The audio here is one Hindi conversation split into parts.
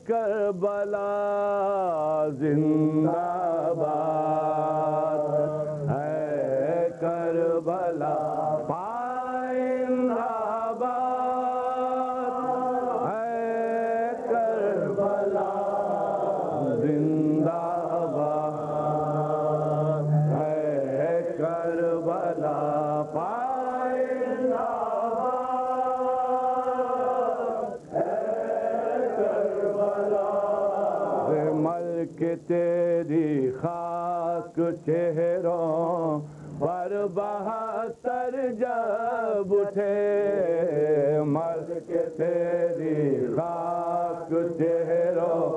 करबला जिंदाबाद, है करबला पाइंदाबाद, है करबला जिंदाबाद, है करबला के तेरी खाक चेहरों पर 72 जब उठे, मर के तेरी खाक चेहरों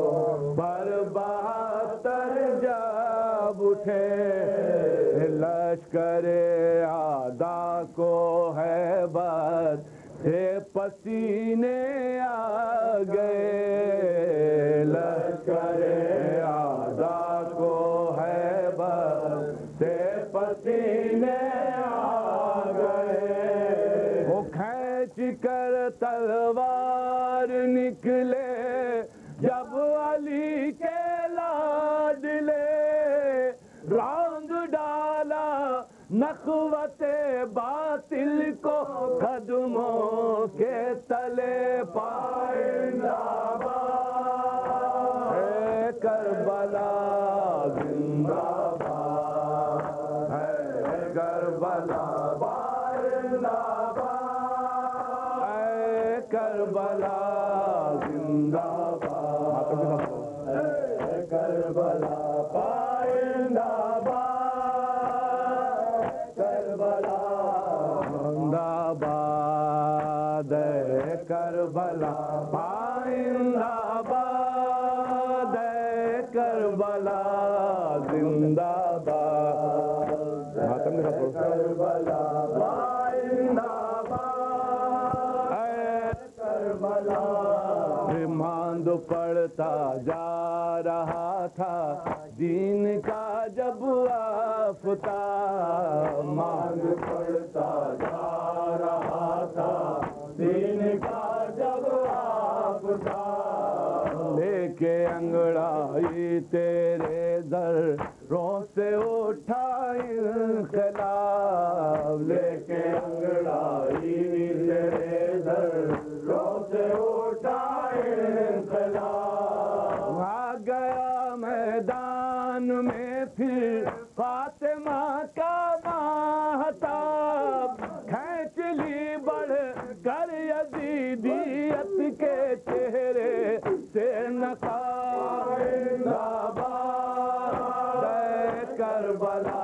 पर 72 जब उठे, लश्करे आदा को है बस से पसीने आ गए, लश्करे आदा को है बस से पसीने आ गए। वो खींच कर तलवार निकले जब अली के लाडले, रौंद डाला नखवते बातिल को कदमों के तले, पाइंदाबाद, है करबला जिंदाबाद, है करबला पाइंदाबाद, है करबला जिंदाबाद, है करबला पाइंदाबाद, करबला जिंदाबाद, है करबला पाइंदाबाद, है करबला जिंदाबाद, करबला पाइंदाबाद, है करबला। मांद पड़ता जा रहा था दीन का जब आफताब, मांद पड़ता जा रहा था दीन का जब आफताब, लेके अंगड़ाई तेरे दरों से उठा इनकलाब, लेके अंगड़ाई तेरे दरों से उठा इनकलाब। आ गया मैदान में फिर फातिमा का माहताब, खींच ली बढ़ कर यजीदियत के चेहरे से नकाब, जिंदाबाद, है करबला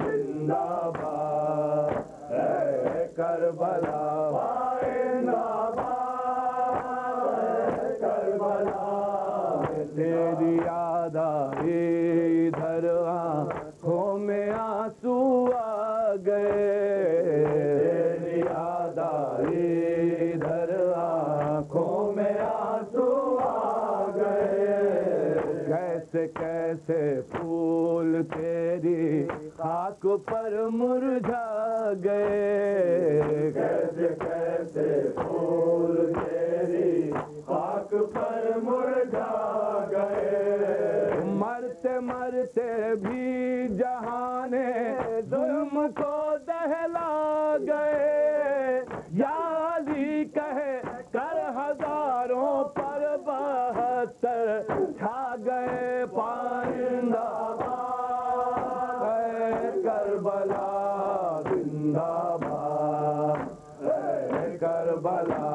जिंदाबाद, है करबला तेरी याद आई इधर आँखों में आंसू आ गए, तेरी याद आई इधर आँखों में आंसू आ गए। कैसे कैसे फूल तेरी खाक पर मुरझा गए, कैसे कैसे फूल तेरी खाक पर मुरझा गए। मरते मरते भी जहाने जुल्म को दहला गए, या अली कहे कर हजारों पर 72 छा गए, पाइंदाबाद, है करबला जिंदाबाद, है करबला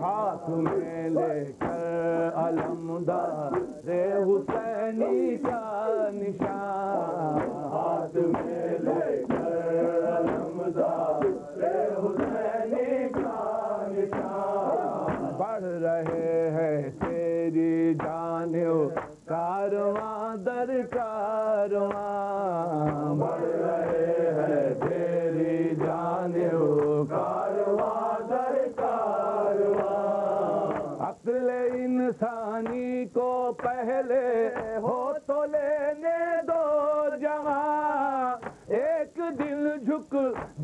हाथ में लेकर अलमदार रे हुसैनी का निशान, हाथ में लेकर अलमदार रे हुसैनी का निशान। बढ़ रहे हैं तेरी जानिब कारवां दर कारवां, बढ़ रहे हैं तेरी जानिब कारवां दर कारवां। अक्ल इंसानी को पहले हो तो लेने दो जवां, एक दिन झुक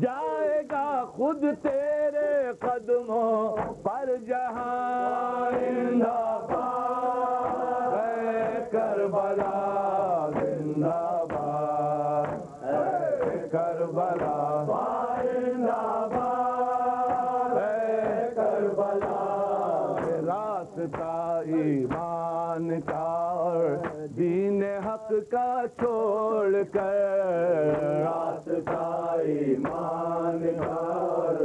जाएगा खुद तेरे कदमों पर जहां जिंदाबाद है करबला जिंदाबाद है करबला जिंदाबाद है करबला रास्ता ईमान का और दीन हक का छोड़ कर रास्ता ईमान का और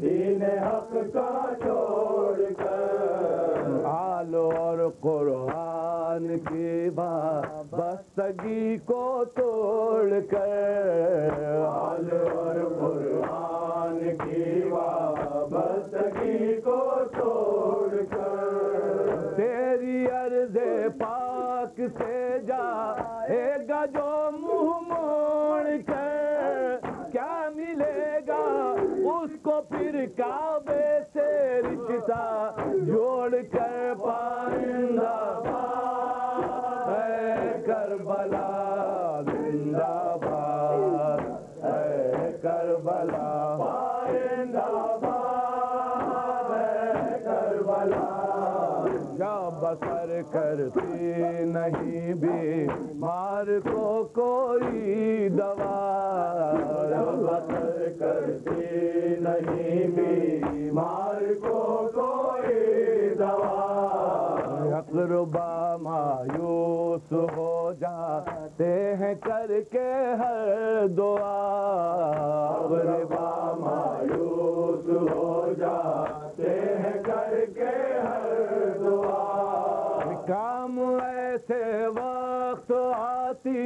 दीन हक का छोड़ कर आलो और कुरान की बस्तगी को तोड़ कर आलो और कुरान की बस्तगी को तोड़ कर तेरी अर्ज़े पाक से जाएगा जो मुंह मोड़ कर क्या मिलेगा उसको फिर काबे से रिश्ता जोड़ कर पाइंदा है करबला जिंदाबाद है करबला जिंदाबाद है करबला बसर करती नहीं बीमार को कोई दवा बसर करती नहीं बीमार को कोई दवा अक़रबा मायूस हो जाते हैं करके हर दुआ अक़रबा मायूस हो जाते हैं करके हर दुआ काम ऐसे वक्त आती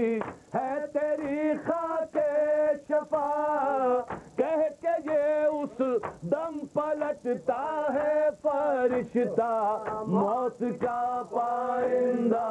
है तेरी खाके शफा कह के ये उस दम पलटता है फरिश्ता मौत का पाइंदा